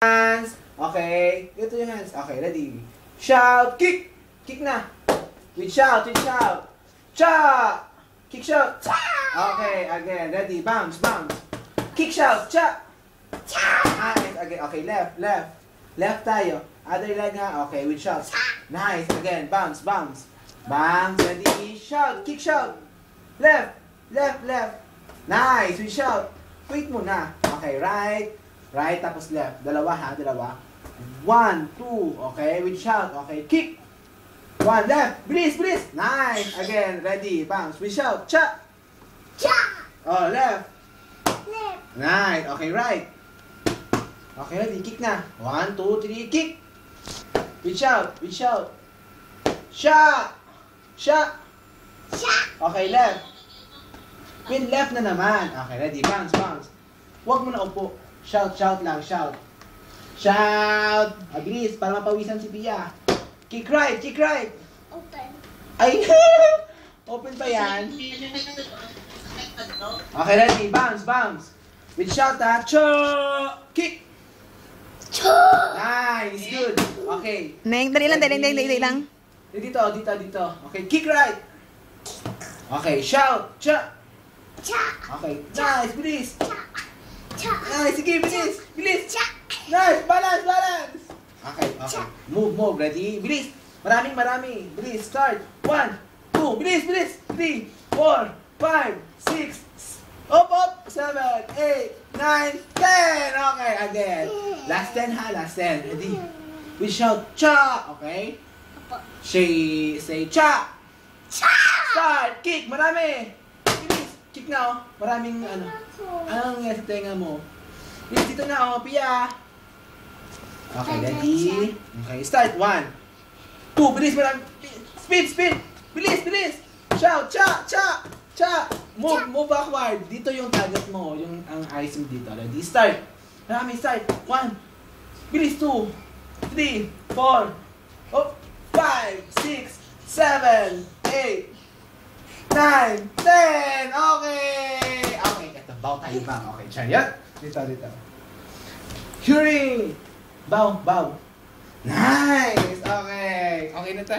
Hands. Okay. Ito yung hands. Okay, ready. Shout. Kick. Kick na. With shout. With shout. Cha. Kick shout. Cha. Okay, again. Ready. Bounce. Bounce. Kick shout. Cha. Cha. Nice. Again. Okay, left. Left. Left tayo. Other leg nga. Okay, with shout. Nice. Again. Bounce. Bounce. Bounce. Ready. Shout. Kick shout. Left. Left. Left. Nice. With shout. Wait muna. Okay, right. Right, tapos left. Dalawa ha, dalawa. 1, 2. Okay, with shout. Okay, kick. 1, left. Bilis, bilis. Nice. Again, ready. Bounce. With shout. Cha. Cha. Oh, left. Left. Nice. Okay, right. Okay, ready. Kick na. 1, 2, 3. Kick. With shout. With shout. Sha. Sha. Cha. Okay, left. With left na naman. Okay, ready. Bounce, bounce. Huwag mo na upo. Shout, shout lang, shout. Shout! Agris, para mapawisan si Pia. Kick right, kick right. Open. Ay, open pa yan. Okay, ready, bounce, bounce. With shout ha, cho! Kick! Cha. Nice, good. Okay. Neng, dali lang, dali lang. Dito, dito, dito. Okay, kick right. Okay, shout, cha! Cha. Okay, nice, bilis. Cha. Cha. Nice, sige, bilis, bilis. Cha. Nice! Balance! Balance! Okay, okay. Move, move. Ready? Bilis! Maraming, marami. Bilis. Start. 1, 2. Bilis, bilis. 3, 4, 5, 6. Up, up. 7, 8, 9, 10. Okay, again. Last 10 ha. Last 10. Ready? We shout, cha. Okay? Say, cha. Cha. Start. Kick. Marami. Bilis. Kick na, oh. Maraming, ano. Anong nangyari sa tenga mo? Bilis, dito na, oh. Pia. Okay, ready? Okay, start. 1, 2, bilis, marami. Speed, speed. Bilis, bilis. Shout, cha, cha, cha. Move, move backward. Dito yung target mo, yung ang eyes mo dito. Ready? Start. Marami, start. 1, bilis, 2, 3, 4, oh, 5, 6, 7, 8, 9, 10. Okay. Okay, ito. Bow tayo ba? Okay, chariot. Dito, dito. Curing. Bow, bow. Nice! Okay. Okay na ta?